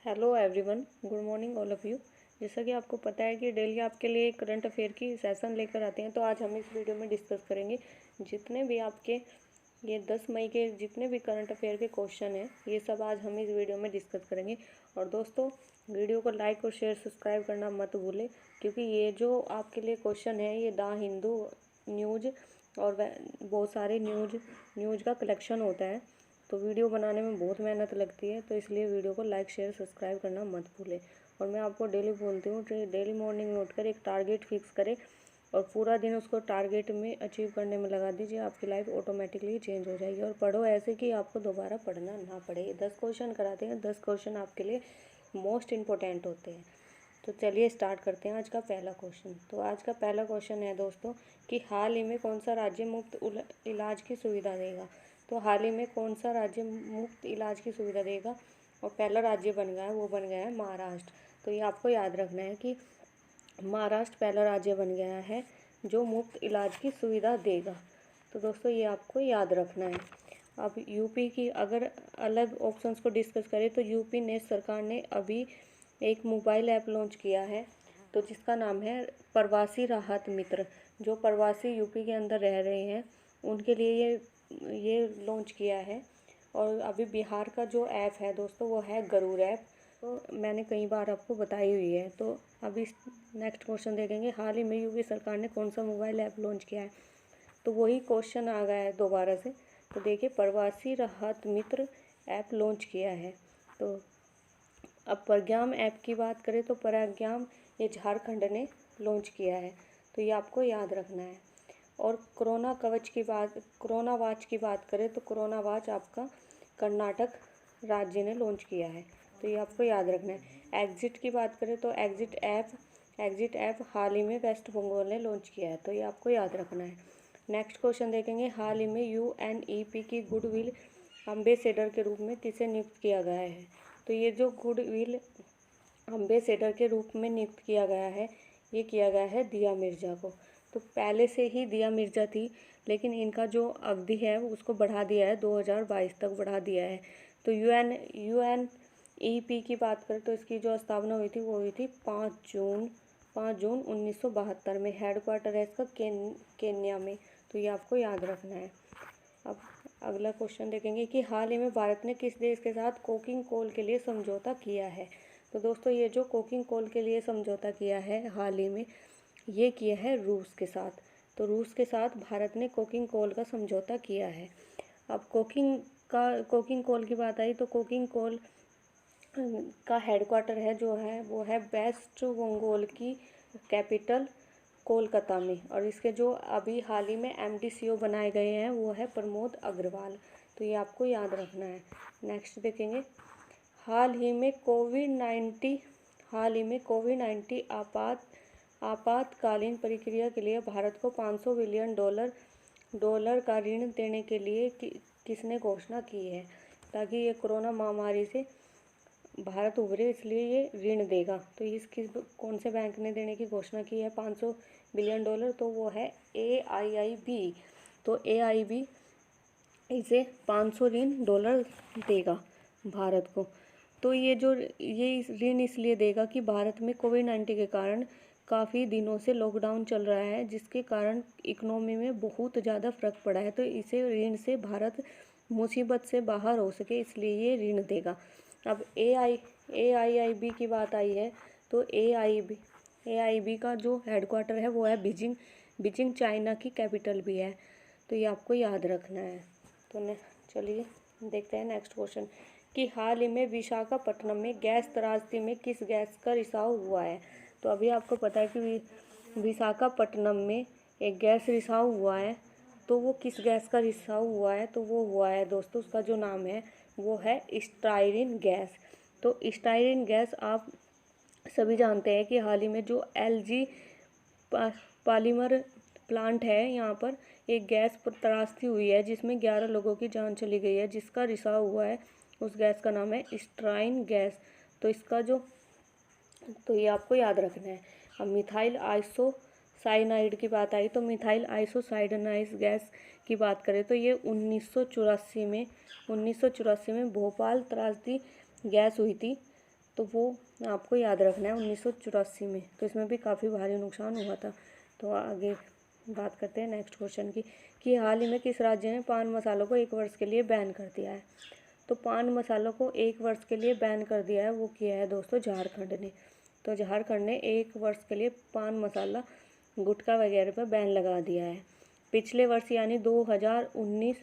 Hello everyone, good morning all of you. जैसा कि आपको पता है कि डेली आपके लिए करंट अफेयर की सेशन लेकर आते हैं, तो आज हम इस वीडियो में डिस्कस करेंगे जितने भी आपके ये 10 मई के जितने भी करंट अफेयर के क्वेश्चन हैं, ये सब आज हम इस वीडियो में डिस्कस करेंगे। और दोस्तों, वीडियो को लाइक और शेयर सब्सक्राइब करना मत भूलें, क्योंकि ये जो आपके लिए क्वेश्चन है ये द हिंदू न्यूज़ और बहुत सारे न्यूज़ का कलेक्शन होता है। तो वीडियो बनाने में बहुत मेहनत लगती है, तो इसलिए वीडियो को लाइक शेयर सब्सक्राइब करना मत भूलें। और मैं आपको डेली बोलती हूँ कि डेली मॉर्निंग में उठकर एक टारगेट फिक्स करें और पूरा दिन उसको टारगेट में अचीव करने में लगा दीजिए। आपकी लाइफ ऑटोमेटिकली चेंज हो जाएगी। और पढ़ो ऐसे कि आपको दोबारा पढ़ना ना पड़े। 10 क्वेश्चन कराते हैं, 10 क्वेश्चन आपके लिए मोस्ट इम्पोर्टेंट होते हैं। तो चलिए स्टार्ट करते हैं आज का पहला क्वेश्चन। तो आज का पहला क्वेश्चन है दोस्तों कि हाल ही में कौन सा राज्य मुफ्त इलाज की सुविधा देगा। तो हाल ही में कौन सा राज्य मुफ्त इलाज की सुविधा देगा और पहला राज्य बन गया है, वो बन गया है महाराष्ट्र। तो ये आपको याद रखना है कि महाराष्ट्र पहला राज्य बन गया है जो मुफ्त इलाज की सुविधा देगा। तो दोस्तों ये आपको याद रखना है। अब यूपी की अगर अलग ऑप्शंस को डिस्कस करें तो यूपी ने सरकार ने अभी एक मोबाइल ऐप लॉन्च किया है, तो जिसका नाम है प्रवासी राहत मित्र। जो प्रवासी यूपी के अंदर रह रहे हैं उनके लिए ये लॉन्च किया है। और अभी बिहार का जो ऐप है दोस्तों वो है गरुड़ ऐप, तो मैंने कई बार आपको बताई हुई है। तो अभी नेक्स्ट क्वेश्चन देखेंगे, हाल ही में यूपी सरकार ने कौन सा मोबाइल ऐप लॉन्च किया है। तो वही क्वेश्चन आ गया है दोबारा से। तो देखिए, प्रवासी राहत मित्र ऐप लॉन्च किया है। तो अब प्रज्ञाम ऐप की बात करें तो प्रज्ञाम ये झारखंड ने लॉन्च किया है। तो ये आपको याद रखना है। और कोरोना वाच की बात करें तो कोरोना वाच आपका कर्नाटक राज्य ने लॉन्च किया है। तो ये आपको याद रखना है। एग्जिट की बात करें तो एग्जिट ऐप हाल ही में वेस्ट बंगाल ने लॉन्च किया है। तो ये आपको याद रखना है। नेक्स्ट क्वेश्चन देखेंगे, हाल ही में UNEP की गुडविल एम्बेसडर के रूप में किसे नियुक्त किया गया है। तो ये जो गुडविल एम्बेसडर के रूप में नियुक्त किया गया है, ये किया गया है दिया मिर्ज़ा को। तो पहले से ही दिया मिर्ज़ा थी, लेकिन इनका जो अवधि है उसको बढ़ा दिया है, 2022 तक बढ़ा दिया है। तो UNEP की बात करें तो इसकी जो स्थापना हुई थी वो हुई थी 5 जून 1972 में। हेडक्वार्टर है इसका केन्या में। तो ये आपको याद रखना है। अब अगला क्वेश्चन देखेंगे कि हाल ही में भारत ने किस देश के साथ कोकिंग कोल के लिए समझौता किया है। तो दोस्तों ये जो कोकिंग कोल के लिए समझौता किया है हाल ही में, ये किया है रूस के साथ। तो रूस के साथ भारत ने कोकिंग कोल का समझौता किया है। अब कोकिंग कोल की बात आई तो कोकिंग कोल का हेडक्वार्टर है जो है वो है वेस्ट बंगाल की कैपिटल कोलकाता में। और इसके जो अभी हाल ही में MD CEO बनाए गए हैं वो है प्रमोद अग्रवाल। तो ये आपको याद रखना है। नेक्स्ट देखेंगे, हाल ही में कोविड-19 आपातकालीन प्रक्रिया के लिए भारत को $500 बिलियन का ऋण देने के लिए किसने घोषणा की है। ताकि ये कोरोना महामारी से भारत उभरे, इसलिए ये ऋण देगा। तो कौन से बैंक ने देने की घोषणा की है $500 बिलियन, तो वो है AIIB। तो AIIB इसे $500 ऋण देगा भारत को। तो ये ऋण इसलिए देगा कि भारत में कोविड-19 के कारण काफ़ी दिनों से लॉकडाउन चल रहा है, जिसके कारण इकोनॉमी में बहुत ज़्यादा फ़र्क पड़ा है। तो इसे ऋण से भारत मुसीबत से बाहर हो सके, इसलिए ये ऋण देगा। अब AIIB की बात आई है तो AIIB का जो हेडक्वार्टर है वो है बीजिंग चाइना की कैपिटल भी है। तो ये आपको याद रखना है। तो चलिए देखते हैं नेक्स्ट क्वेश्चन कि हाल ही में विशाखापट्टनम में गैस त्रासदी में किस गैस का रिसाव हुआ है। तो अभी आपको पता है कि विशाखापट्टनम में एक गैस रिसाव हुआ है। तो वो किस गैस का रिसाव हुआ है, तो वो हुआ है दोस्तों, उसका जो नाम है वो है स्टाइरिन गैस। तो स्टाइरिन गैस आप सभी जानते हैं कि हाल ही में जो LG पॉलीमर प्लांट है, यहाँ पर एक गैस त्रासदी हुई है जिसमें 11 लोगों की जान चली गई है, जिसका रिसाव हुआ है। उस गैस का नाम है स्टाइरिन गैस। तो ये आपको याद रखना है। अब मिथाइल आइसोसाइनाइड की बात आई तो मिथाइल आइसोसाइनाइड गैस की बात करें तो ये 1984 में भोपाल त्रासदी गैस हुई थी। तो वो आपको याद रखना है 1984 में। तो इसमें भी काफ़ी भारी नुकसान हुआ था। तो आगे बात करते हैं नेक्स्ट क्वेश्चन की, कि हाल ही में किस राज्य ने पान मसालों को 1 वर्ष के लिए बैन कर दिया है। तो पान मसालों को 1 वर्ष के लिए बैन कर दिया है, वो किया है दोस्तों झारखंड ने। तो झारखंड ने 1 वर्ष के लिए पान मसाला, गुटखा वगैरह पर बैन लगा दिया है। पिछले वर्ष यानी 2019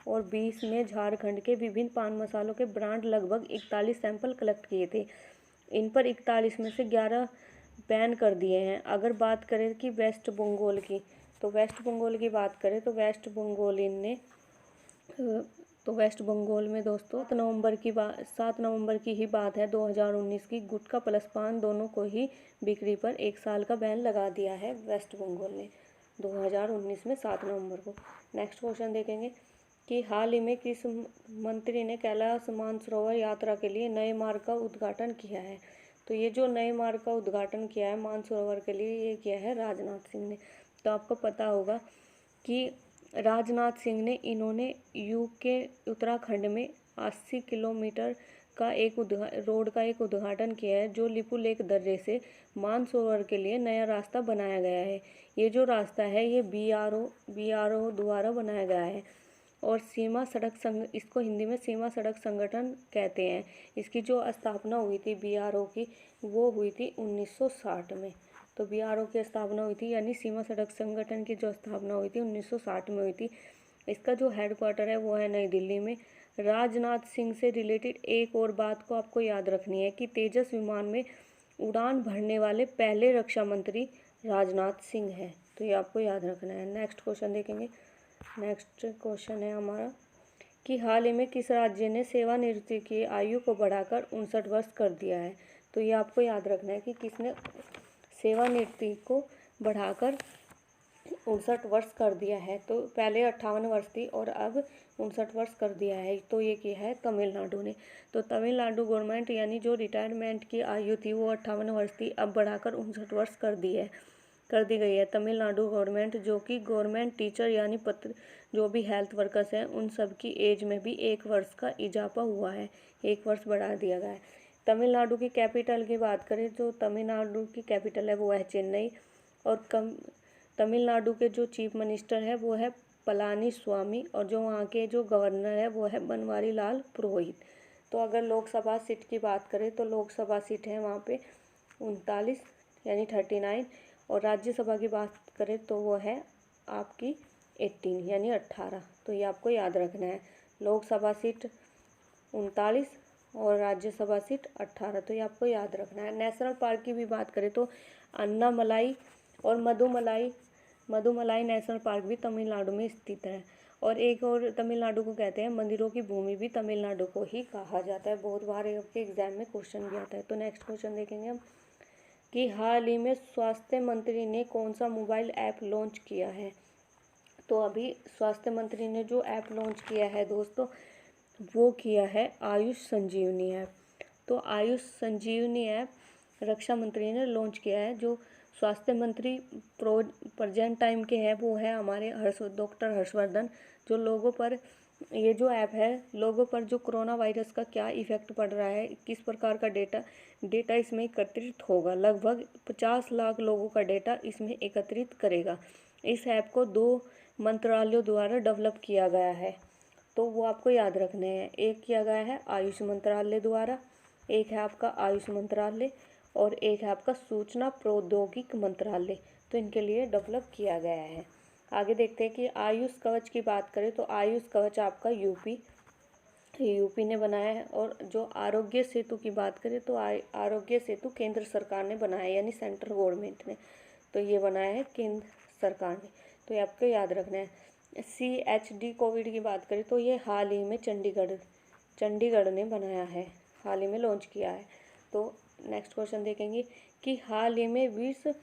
और 20 में झारखंड के विभिन्न पान मसालों के ब्रांड लगभग 41 सैंपल कलेक्ट किए थे। इन पर 41 में से 11 बैन कर दिए हैं। अगर बात करें कि वेस्ट बंगाल की, तो वेस्ट बंगाल की बात करें तो वेस्ट बंगाल में दोस्तों 7 नवंबर की ही बात है 2019 की, गुटखा प्लस पान दोनों को ही बिक्री पर 1 साल का बैन लगा दिया है वेस्ट बंगाल ने 2019 में 7 नवंबर को। नेक्स्ट क्वेश्चन देखेंगे कि हाल ही में किस मंत्री ने कैलाश मानसरोवर यात्रा के लिए नए मार्ग का उद्घाटन किया है। तो ये जो नए मार्ग का उद्घाटन किया है मानसरोवर के लिए, ये किया है राजनाथ सिंह ने। तो आपको पता होगा कि राजनाथ सिंह ने इन्होंने यूके उत्तराखंड में 80 किलोमीटर का रोड का एक उद्घाटन किया है, जो लिपु लेक दर्रे से मानसरोवर के लिए नया रास्ता बनाया गया है। ये जो रास्ता है ये बीआरओ द्वारा बनाया गया है और इसको हिंदी में सीमा सड़क संगठन कहते हैं। इसकी जो स्थापना हुई थी बीआरओ की, वो हुई थी 1960 में। तो बीआरओ की स्थापना हुई थी, यानी सीमा सड़क संगठन की जो स्थापना हुई थी 1960 में हुई थी। इसका जो हेडक्वार्टर है वो है नई दिल्ली में। राजनाथ सिंह से रिलेटेड एक और बात को आपको याद रखनी है कि तेजस विमान में उड़ान भरने वाले पहले रक्षा मंत्री राजनाथ सिंह हैं। तो ये आपको याद रखना है। नेक्स्ट क्वेश्चन देखेंगे। नेक्स्ट क्वेश्चन है हमारा कि हाल ही में किस राज्य ने सेवानिवृत्ति की आयु को बढ़ाकर 59 वर्ष कर दिया है। तो ये आपको याद रखना है कि किसने सेवानिवृत्ति को बढ़ाकर 59 वर्ष कर दिया है। तो पहले 58 वर्ष थी और अब 59 वर्ष कर दिया है। तो ये किया है तमिलनाडु ने। तो तमिलनाडु गवर्नमेंट यानी जो रिटायरमेंट की आयु थी वो 58 वर्ष थी, अब बढ़ाकर 59 वर्ष कर दी गई है। तमिलनाडु गवर्नमेंट, जो कि गवर्नमेंट टीचर यानी जो भी हेल्थ वर्कर्स हैं उन सब की एज में भी 1 वर्ष का इजाफा हुआ है, 1 वर्ष बढ़ा दिया गया है। तमिलनाडु की कैपिटल की बात करें तो तमिलनाडु की कैपिटल है वो है चेन्नई और तमिलनाडु के जो चीफ मिनिस्टर है वो है पलानी स्वामी और जो वहाँ के जो गवर्नर है वो है बनवारी लाल पुरोहित। तो अगर लोकसभा सीट की बात करें तो लोकसभा सीट है वहाँ पे 39 यानी 39 और राज्यसभा की बात करें तो वो है आपकी 18 यानी 18। तो ये आपको याद रखना है, लोकसभा सीट 39 और राज्यसभा सीट 18। तो ये आपको याद रखना है। नेशनल पार्क की भी बात करें तो अन्नामलाई और मधुमलाई नेशनल पार्क भी तमिलनाडु में स्थित है। और एक और तमिलनाडु को कहते हैं मंदिरों की भूमि, भी तमिलनाडु को ही कहा जाता है। बहुत बार आपके एग्जाम में क्वेश्चन भी आता है। तो नेक्स्ट क्वेश्चन देखेंगे हम कि हाल ही में स्वास्थ्य मंत्री ने कौन सा मोबाइल ऐप लॉन्च किया है। तो अभी स्वास्थ्य मंत्री ने जो ऐप लॉन्च किया है दोस्तों वो किया है आयुष संजीवनी ऐप। तो आयुष संजीवनी ऐप रक्षा मंत्री ने लॉन्च किया है। जो स्वास्थ्य मंत्री प्रेजेंट टाइम के हैं वो है हमारे डॉक्टर हर्षवर्धन। जो लोगों पर ये जो ऐप है, लोगों पर जो कोरोना वायरस का क्या इफेक्ट पड़ रहा है, किस प्रकार का डेटा इसमें एकत्रित होगा, लगभग 50 लाख लोगों का डेटा इसमें एकत्रित करेगा। इस ऐप को 2 मंत्रालयों द्वारा डेवलप किया गया है। तो वो आपको याद रखने हैं, एक किया गया है आयुष मंत्रालय द्वारा, एक है आपका आयुष मंत्रालय और एक है आपका सूचना प्रौद्योगिकी मंत्रालय। तो इनके लिए डेवलप किया गया है। आगे देखते हैं कि आयुष कवच की बात करें तो आयुष कवच आपका यूपी ने बनाया है। और जो आरोग्य सेतु की बात करें तो आरोग्य सेतु केंद्र सरकार ने बनाया है, यानी सेंट्रल गवर्नमेंट ने। तो ये बनाया है केंद्र सरकार ने। तो ये आपको याद रखना है। CHD कोविड की बात करें तो ये हाल ही में चंडीगढ़ ने बनाया है, हाल ही में लॉन्च किया है। तो नेक्स्ट क्वेश्चन देखेंगे कि हाल ही में विश्व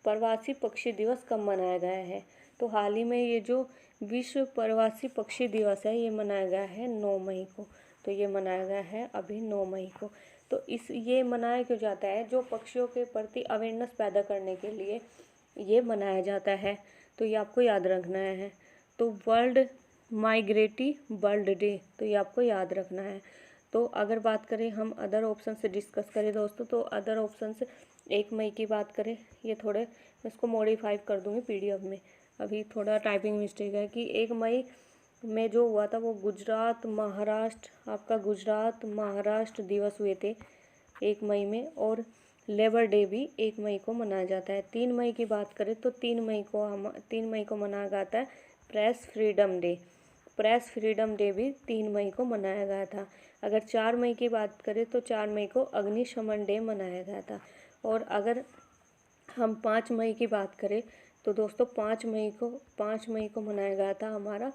प्रवासी पक्षी दिवस कब मनाया गया है। तो हाल ही में ये जो विश्व प्रवासी पक्षी दिवस है ये मनाया गया है 9 मई को। तो ये मनाया गया है अभी 9 मई को। तो ये मनाया क्यों जाता है, जो पक्षियों के प्रति अवेयरनेस पैदा करने के लिए ये मनाया जाता है। तो ये आपको याद रखना है। तो वर्ल्ड माइग्रेटरी बर्ड डे, तो ये आपको याद रखना है। तो अगर बात करें हम अदर ऑप्शन से डिस्कस करें दोस्तों, तो अदर ऑप्शन से 1 मई की बात करें, ये थोड़े मैं इसको मॉडिफाई कर दूँगी पीडीएफ में, अभी थोड़ा टाइपिंग मिस्टेक है कि 1 मई में जो हुआ था वो गुजरात महाराष्ट्र, आपका गुजरात महाराष्ट्र दिवस हुए थे 1 मई में, और लेबर डे भी 1 मई को मनाया जाता है। 3 मई की बात करें तो 3 मई को मनाया जाता है press freedom day. Press freedom day भी 3 मई को मनाया गया था। अगर 4 मई की बात करें तो 4 मई को अग्निशमन डे मनाया गया था। और अगर हम 5 मई की बात करें तो दोस्तों 5 मई को मनाया गया था हमारा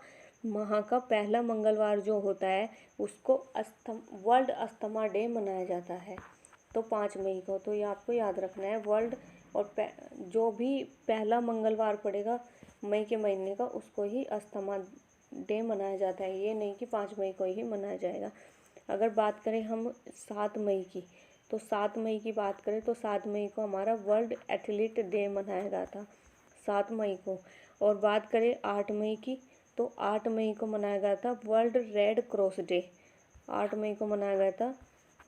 माह का पहला मंगलवार जो होता है उसको वर्ल्ड अस्थमा डे मनाया जाता है। तो 5 मई को, तो ये आपको याद रखना है वर्ल्ड, और जो भी पहला मंगलवार पड़ेगा मई के महीने का उसको ही अस्थमा डे मनाया जाता है, ये नहीं कि 5 मई को ही मनाया जाएगा। अगर बात करें हम 7 मई की, तो 7 मई की बात करें तो 7 मई को हमारा वर्ल्ड एथलीट डे मनाया गया था 7 मई को। और बात करें 8 मई की, तो 8 मई को मनाया गया था वर्ल्ड रेड क्रॉस डे। 8 मई को मनाया गया था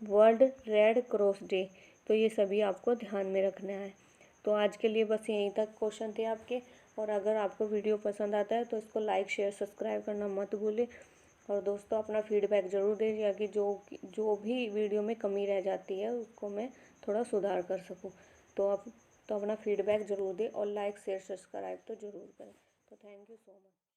वर्ल्ड रेड क्रॉस डे। तो ये सभी आपको ध्यान में रखना है। तो आज के लिए बस यहीं तक क्वेश्चन थे आपके, और अगर आपको वीडियो पसंद आता है तो इसको लाइक शेयर सब्सक्राइब करना मत भूलें। और दोस्तों अपना फीडबैक ज़रूर दें, या कि जो भी वीडियो में कमी रह जाती है उसको मैं थोड़ा सुधार कर सकूं। तो अपना फीडबैक ज़रूर दें, और लाइक शेयर सब्सक्राइब तो ज़रूर करें। तो थैंक यू सो मच।